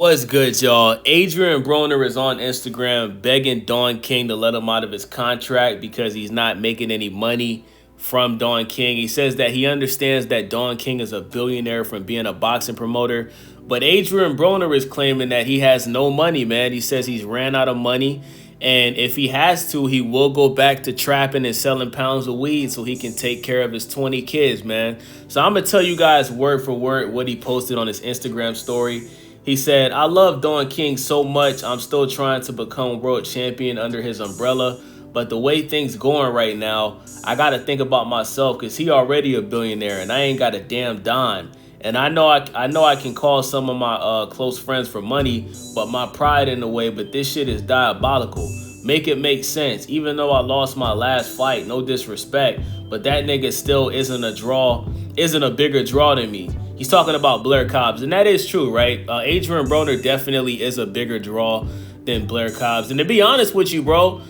What's good, y'all? Adrien Broner is on Instagram begging Don King to let him out of his contract because he's not making any money from Don King. He says that he understands that Don King is a billionaire from being a boxing promoter, but Adrien Broner is claiming that he has no money, man. He says he's ran out of money, and if he has to, he will go back to trapping and selling pounds of weed so he can take care of his 20 kids, man. So I'm going to tell you guys word for word what he posted on his Instagram story. He said, "I love Don King so much. I'm still trying to become world champion under his umbrella. But the way things going right now, I got to think about myself because he already a billionaire and I ain't got a damn dime. And I know I can call some of my close friends for money, but my pride in the way. But this shit is diabolical. Make it make sense. Even though I lost my last fight, no disrespect, but that nigga still isn't a bigger draw than me." He's talking about Blair Cobbs, and that is true, right? Adrien Broner definitely is a bigger draw than Blair Cobbs. And to be honest with you, bro,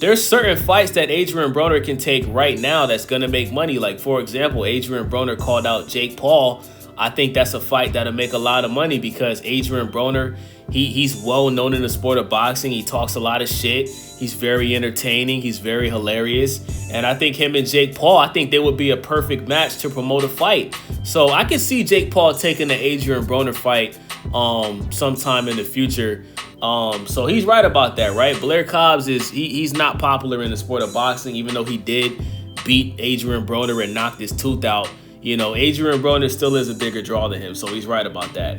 there's certain fights that Adrien Broner can take right now that's going to make money. Like, for example, Adrien Broner called out Jake Paul. I think that's a fight that'll make a lot of money because Adrien Broner, he's well known in the sport of boxing. He talks a lot of shit. He's very entertaining. He's very hilarious. And I think him and Jake Paul, I think they would be a perfect match to promote a fight. So I can see Jake Paul taking the Adrien Broner fight sometime in the future. So he's right about that, right? Blair Cobbs he's not popular in the sport of boxing, even though he did beat Adrien Broner and knocked his tooth out. You know, Adrien Broner still is a bigger draw than him, so he's right about that.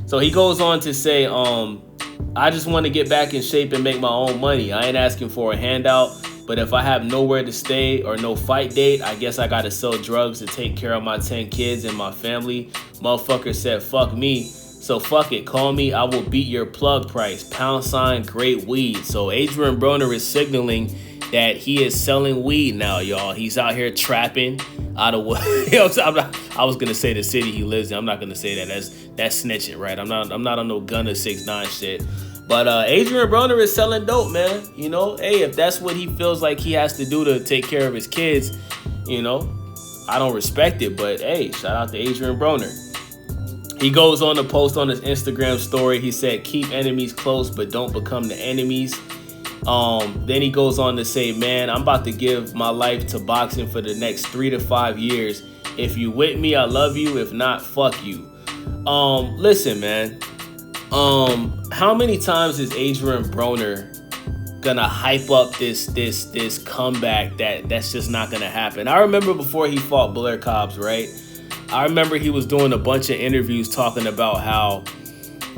So he goes on to say, I just want to get back in shape and make my own money. I ain't asking for a handout, but if I have nowhere to stay or no fight date, I guess I got to sell drugs to take care of my 10 kids and my family. Motherfucker said, fuck me. So fuck it, call me, I will beat your plug price. # great weed. So Adrien Broner is signaling that he is selling weed now, y'all. He's out here trapping out of what I was gonna say the city he lives in. I'm not gonna say that. That's snitching, right? I'm not on no Gunna 6ix9ine shit. But Adrien Broner is selling dope, man. You know, hey, if that's what he feels like he has to do to take care of his kids, you know, I don't respect it. But hey, shout out to Adrien Broner. He goes on to post on his Instagram story. He said, "Keep enemies close, but don't become the enemies." Then he goes on to say, "Man, I'm about to give my life to boxing for the next 3 to 5 years. If you with me, I love you. If not, fuck you." Listen, man. How many times is Adrien Broner gonna hype up this comeback that's just not gonna happen? I remember before he fought Blair Cobbs, right? I remember he was doing a bunch of interviews talking about how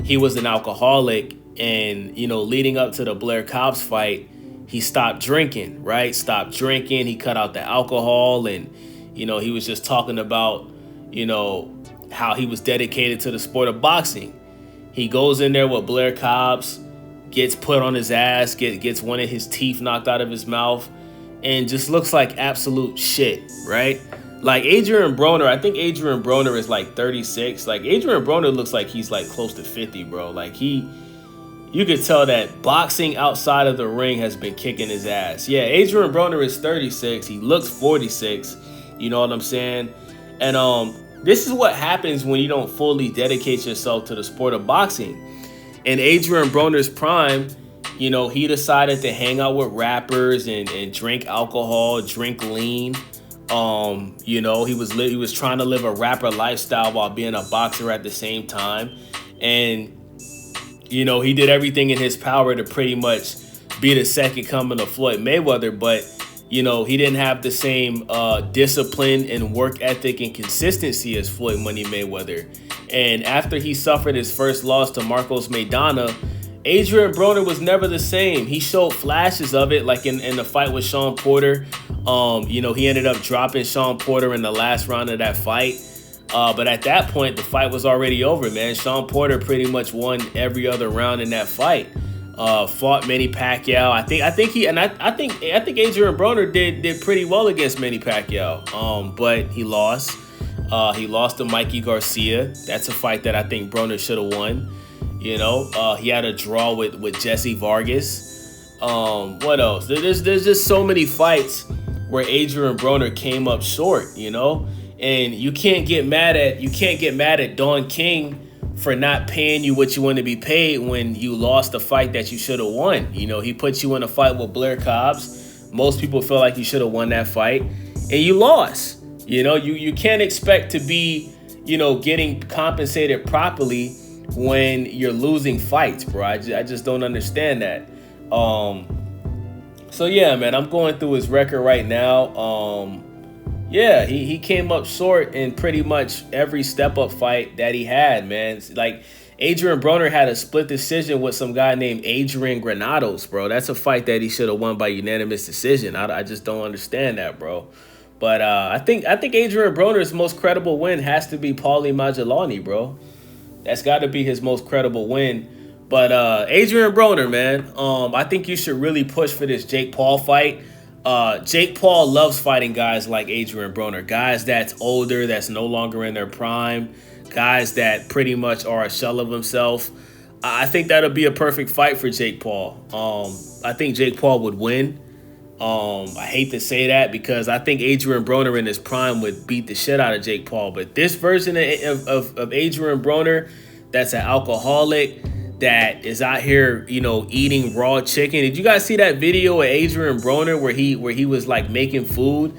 he was an alcoholic. And, you know, leading up to the Blair Cobbs fight, he stopped drinking, right? Stopped drinking. He cut out the alcohol. And, you know, he was just talking about, you know, how he was dedicated to the sport of boxing. He goes in there with Blair Cobbs, gets put on his ass, gets one of his teeth knocked out of his mouth, and just looks like absolute shit, right? Like Adrien Broner, I think Adrien Broner is like 36. Like Adrien Broner looks like he's like close to 50, bro. Like you could tell that boxing outside of the ring has been kicking his ass. Yeah, Adrien Broner is 36. He looks 46. You know what I'm saying? And this is what happens when you don't fully dedicate yourself to the sport of boxing. In Adrien Broner's prime, you know, he decided to hang out with rappers and drink alcohol, drink lean. You know, he was trying to live a rapper lifestyle while being a boxer at the same time. And you know, he did everything in his power to pretty much be the second coming of Floyd Mayweather, but, you know, he didn't have the same discipline and work ethic and consistency as Floyd Money Mayweather. And after he suffered his first loss to Marcos Maidana, Adrien Broner was never the same. He showed flashes of it, like in the fight with Sean Porter. You know, he ended up dropping Sean Porter in the last round of that fight. But at that point, the fight was already over, man. Sean Porter pretty much won every other round in that fight. Fought Manny Pacquiao. I think Adrien Broner did pretty well against Manny Pacquiao. But he lost. He lost to Mikey Garcia. That's a fight that I think Broner should have won. You know, he had a draw with Jesse Vargas. What else? There's just so many fights where Adrien Broner came up short, you know? And you can't get mad at Don King for not paying you what you want to be paid when you lost a fight that you should have won. You know, he put you in a fight with Blair Cobbs. Most people feel like you should have won that fight, and you lost. You know, you can't expect to be, you know, getting compensated properly when you're losing fights, bro. I just don't understand that. So yeah, man, I'm going through his record right now. Yeah, he came up short in pretty much every step-up fight that he had, man. It's like, Adrien Broner had a split decision with some guy named Adrian Granados, bro. That's a fight that he should have won by unanimous decision. I just don't understand that, bro. But I think Adrien Broner's most credible win has to be Paulie Malignaggi, bro. That's got to be his most credible win. But Adrien Broner, man, I think you should really push for this Jake Paul fight. Jake Paul loves fighting guys like Adrien Broner, guys that's older, that's no longer in their prime, guys that pretty much are a shell of himself. I think that'll be a perfect fight for Jake Paul. I think Jake Paul would win. I hate to say that because I think Adrien Broner in his prime would beat the shit out of Jake Paul. But this version of Adrien Broner, that's an alcoholic, that is out here, you know, eating raw chicken. Did you guys see that video of Adrien Broner where he was like making food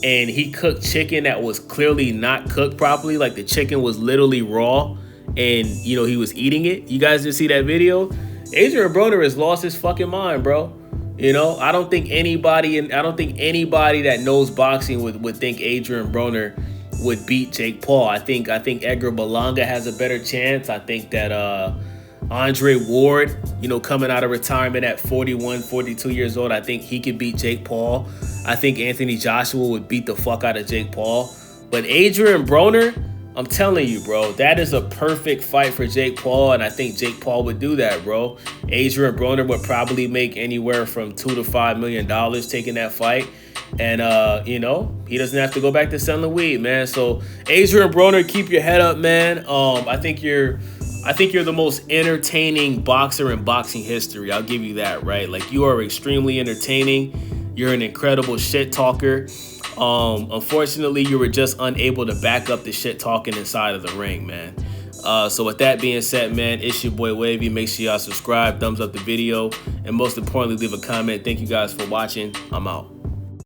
and he cooked chicken that was clearly not cooked properly? Like the chicken was literally raw and, you know, he was eating it. You guys didn't see that video? Adrien Broner has lost his fucking mind, bro. You know, I don't think anybody that knows boxing would think Adrien Broner would beat Jake Paul. I think Edgar Berlanga has a better chance. I think that Andre Ward, you know, coming out of retirement at 41, 42 years old, I think he could beat Jake Paul. I think Anthony Joshua would beat the fuck out of Jake Paul. But Adrien Broner, I'm telling you, bro, that is a perfect fight for Jake Paul, and I think Jake Paul would do that, bro. Adrien Broner would probably make anywhere from $2 to $5 million taking that fight. And, you know, he doesn't have to go back to selling weed, man. So, Adrien Broner, keep your head up, man. I think you're the most entertaining boxer in boxing history. I'll give you that, right? Like, you are extremely entertaining. You're an incredible shit talker. Unfortunately, you were just unable to back up the shit talking inside of the ring, man. So with that being said, man, it's your boy Wavy. Make sure y'all subscribe, thumbs up the video, and most importantly, leave a comment. Thank you guys for watching. I'm out.